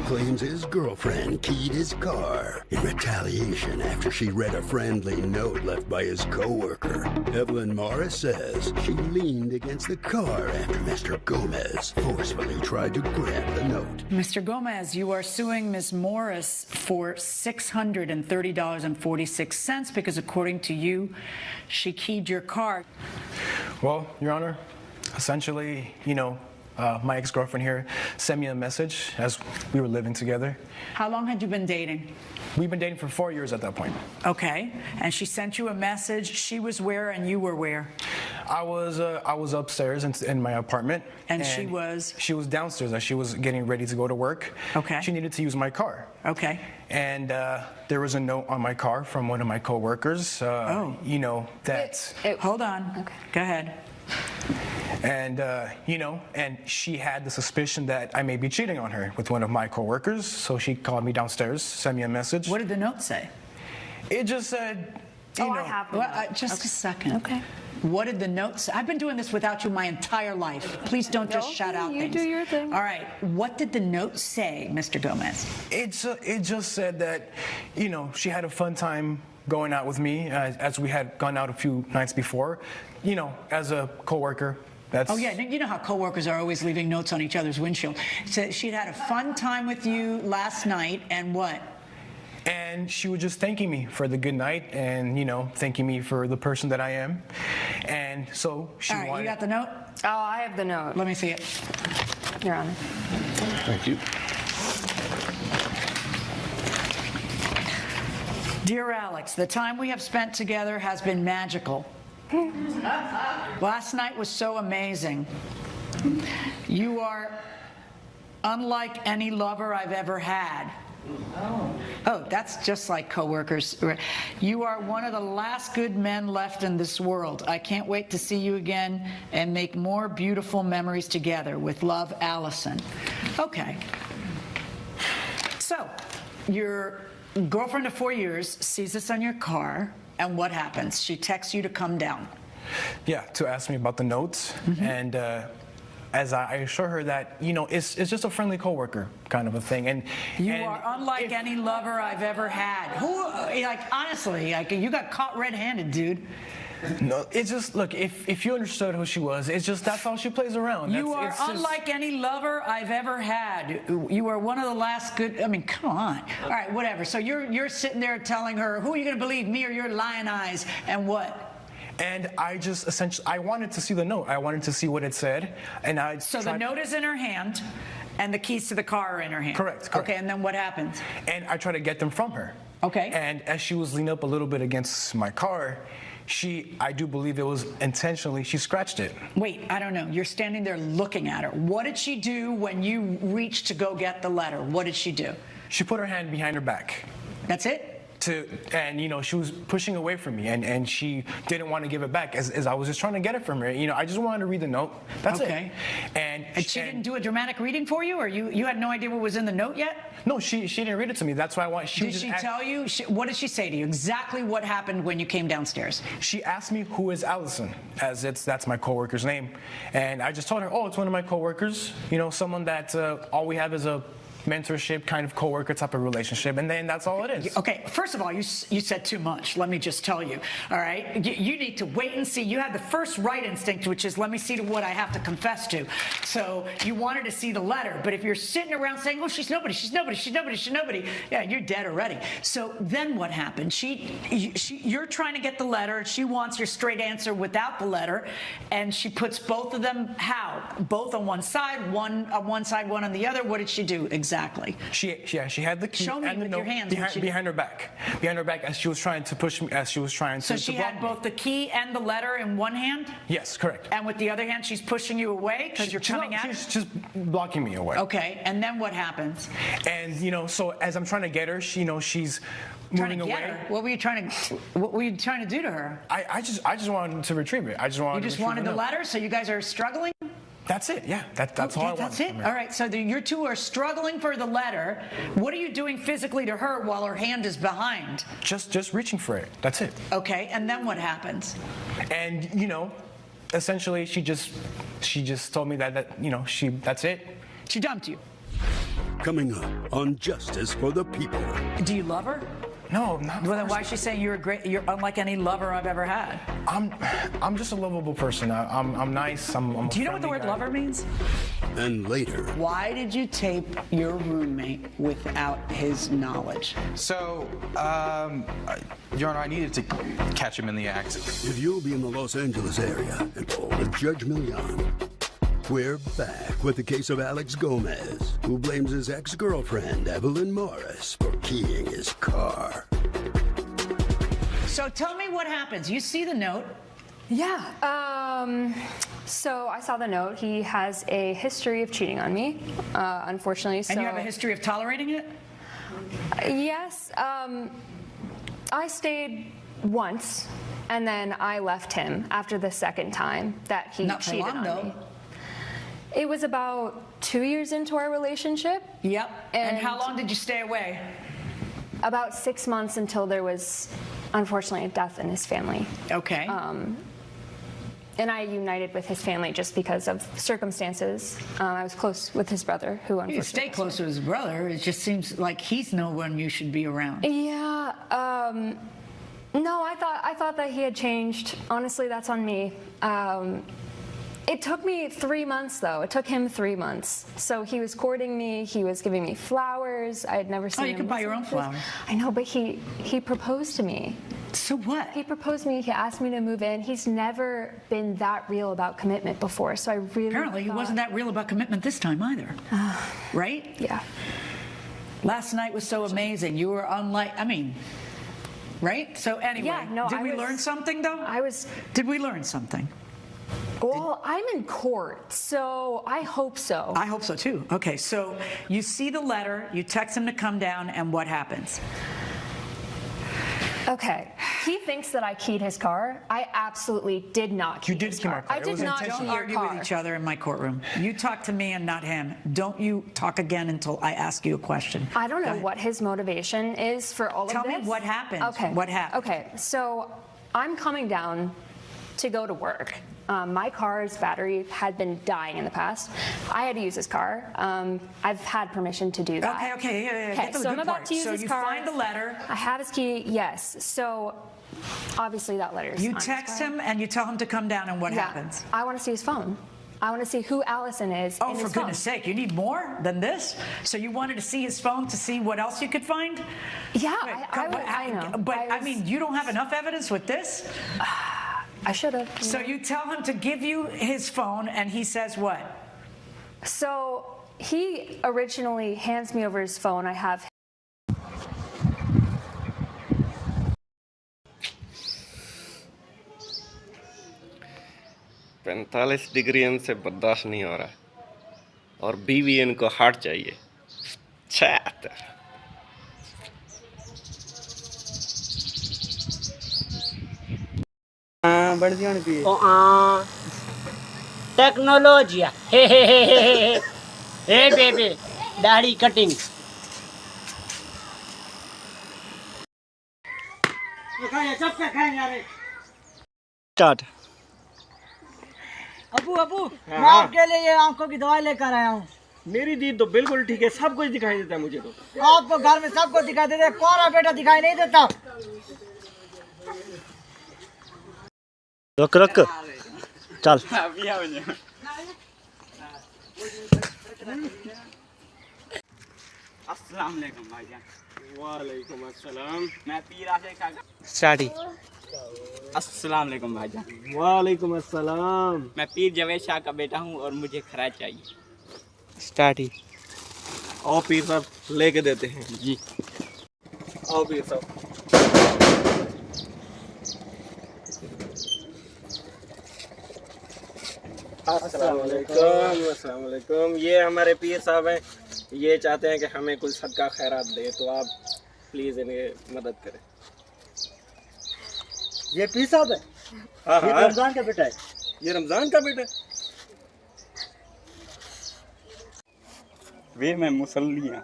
claims his girlfriend keyed his car in retaliation after she read a friendly note left by his coworker. Evelyn Morris says she leaned against the car after Mr. Gomez forcefully tried to grab the note. Mr. Gomez, you are suing Ms. Morris for $630.46 because, according to you, she keyed your car. Well, Your Honor, essentially, my ex-girlfriend here sent me a message as we were living together. How long had you been dating? We've been dating for 4 years at that point. Okay, and she sent you a message. She was where and you were where? I was upstairs in my apartment. And she was? She was downstairs as she was getting ready to go to work. Okay. She needed to use my car. Okay. And there was a note on my car from one of my coworkers. Hold on. Okay. Go ahead. And, and she had the suspicion that I may be cheating on her with one of my coworkers. So she called me downstairs, sent me a message. What did the note say? It just said, I have the note. Just a second. Okay. What did the note say? I've been doing this without you my entire life. Please don't just shout out things. You do your thing. All right. What did the note say, Mr. Gomez? It just said that, she had a fun time going out with me as we had gone out a few nights before, as a coworker. Oh, yeah. You know how coworkers are always leaving notes on each other's windshield. So she'd had a fun time with you last night, and what? And she was just thanking me for the good night and, thanking me for the person that I am. And so she wanted... All right, you got the note? Oh, I have the note. Let me see it. Your Honor. Thank you. Dear Alex, the time we have spent together has been magical. Last night was so amazing. You are unlike any lover I've ever had. Oh, that's just like coworkers. You are one of the last good men left in this world. I can't wait to see you again and make more beautiful memories together. With love, Allison. Okay. So, your girlfriend of 4 years sees this on your car, and what happens? She texts you to come down. Yeah, to ask me about the notes. Mm-hmm. And as I assure her that, it's just a friendly coworker kind of a thing. And you are unlike any lover I've ever had. Honestly, you got caught red-handed, dude. No, it's just, look, if you understood who she was, it's just that's how she plays around. You are unlike any lover I've ever had. You are one of the last good, come on. All right, whatever. So you're sitting there telling her, who are you going to believe, me or your lion eyes, and what? And I just I wanted to see the note. I wanted to see what it said. And So the note is in her hand, and the keys to the car are in her hand. Correct. Okay, and then what happens? And I try to get them from her. Okay. And as she was leaning up a little bit against my car, I do believe it was intentionally, she scratched it. Wait, I don't know. You're standing there looking at her. What did she do when you reached to go get the letter? What did she do? She put her hand behind her back. That's it? And she was pushing away from me, and she didn't want to give it back as I was just trying to get it from her. I just wanted to read the note. That's it. And she didn't do a dramatic reading for you, or you had no idea what was in the note yet? No, she didn't read it to me. That's why I want. Did she tell you? What did she say to you? Exactly what happened when you came downstairs? She asked me who is Allison, that's my coworker's name, and I just told her, oh, it's one of my coworkers. Someone that all we have is a mentorship kind of coworker type of relationship, and then that's all it is. Okay, first of all, you said too much. Let me just tell you. All right, you need to wait and see. You had the first right instinct, which is let me see to what I have to confess to. So you wanted to see the letter, but if you're sitting around saying, "Oh, she's nobody, she's nobody, she's nobody, she's nobody," yeah, you're dead already. So then what happened? You're trying to get the letter. She wants your straight answer without the letter, and she puts both of them how? Both on one side, one on one side, one on the other. What did she do exactly? She had the key. Show me and with the your note hands behind her back. Behind her back as she was trying to push me, as she was trying to. So she had both the key and the letter in one hand? Yes, correct. And with the other hand, she's pushing you away because you're coming at her? She's just blocking me away. Okay, and then what happens? And so as I'm trying to get her, she's moving away. What were you trying to do to her? I just wanted to retrieve it. You just wanted the letter, so you guys are struggling? That's it, yeah. That's all I want. That's it? All right, so you two are struggling for the letter. What are you doing physically to her while her hand is behind? Just reaching for it. That's it. Okay, and then what happens? And, essentially she just told me that that's it. She dumped you. Coming up on Justice for the People. Do you love her? No, not. Well, then why is she saying you're unlike any lover I've ever had? I'm just a lovable person. I'm nice. I'm Do you know what the word lover means? And later, Why did you tape your roommate without his knowledge? So, Your Honor, I needed to catch him in the act. if you'll be in the Los Angeles area and People with Judge Milian, we're back with the case of Alex Gomez, who blames his ex-girlfriend, Evelyn Morris, for keying his car. So tell me what happens. You see the note. Yeah. So I saw the note. He has a history of cheating on me, unfortunately. And you have a history of tolerating it? Yes. I stayed once, and then I left him after the second time that he Not for cheated long, on though. me. It was about 2 years into our relationship. Yep. And And- how long did you stay away? About 6 months until there was, unfortunately, a death in his family. Okay. And I united with his family just because of circumstances. I was close with his brother, who you unfortunately stay close to his brother. It just seems like he's no one you should be around. Yeah. No, I thought that he had changed. Honestly, that's on me. It took me 3 months, though. It took him 3 months. So he was courting me. He was giving me flowers. I had never seen you him can buy your own like this. flowers. I know, but he proposed to me. So what? He proposed to me. He asked me to move in. He's never been that real about commitment before. So I really Apparently, he wasn't that real about commitment this time either. Right? Yeah. Last night was so amazing. You were right? So anyway, Yeah, no, did I we was- learn something though? Did we learn something? Well, I'm in court, so I hope so. I hope so too. Okay, so you see the letter, you text him to come down, and what happens? Okay. He thinks that I keyed his car. I absolutely did not key You did his key my car. car. I It did was not key intentional. Don't your argue car. with each other in my courtroom. You talk to me and not him. Don't you talk again until I ask you a question. I don't Go know ahead. what his motivation is for all Tell of me this. what happened. Okay. What happened? Okay. So I'm coming down to go to work. My car's battery had been dying in the past. I had to use his car. I've had permission to do that. Okay. Yeah. Get to the so good I'm about part. to use So his you car. find the letter. I have his key. Yes. So obviously that letter is You on his text car. him and you tell him to come down, and what Yeah. happens? I want to see his phone. I want to see who Allison is. Oh, in for his goodness phone. sake, you need more than this? So you wanted to see his phone to see what else you could find? Yeah, Wait, I know. But I I mean, you don't have enough evidence with this? I should have. So you tell him to give you his phone, and he says what? So he originally hands me over his phone. I have 45 degree इनसे बर्दाश्त नहीं हो रहा और बीवी इनको heart चाहिए। छात टेक्नोलॉजिया हे बेबी दाढ़ी कटिंग स्टार्ट। अबू मैं आपके लिए ये आंखों की दवाई लेकर आया हूँ। मेरी दीद तो बिल्कुल ठीक है, सब कुछ दिखाई देता है मुझे तो। आपको घर में सबको दिखाई देता है, कोरा बेटा दिखाई नहीं देता। रुक रुक चल। अस्सलाम वालेकुम भाईजान। वालेकुम अस्सलाम। मैं पीरा से स्टार्ट ही। अस्सलाम वालेकुम भाईजान। वालेकुम अस्सलाम। मैं पीर जवेद शाह का बेटा हूँ और मुझे खरा चाहिए। स्टार्ट ही। आओ पीर साहब लेके देते हैं। जी आओ पीर साहब। अस्सलाम वालेकुम। ये हमारे पीर साहब हैं, ये चाहते हैं कि हमें कुछ सदका खैरात दे, तो आप प्लीज़ इन्हें मदद करें। ये पीर साहब है? हाँ ये हाँ, रमजान का बेटा है। ये रमज़ान का बेटा है। वे मैं मुसल्ली हूँ।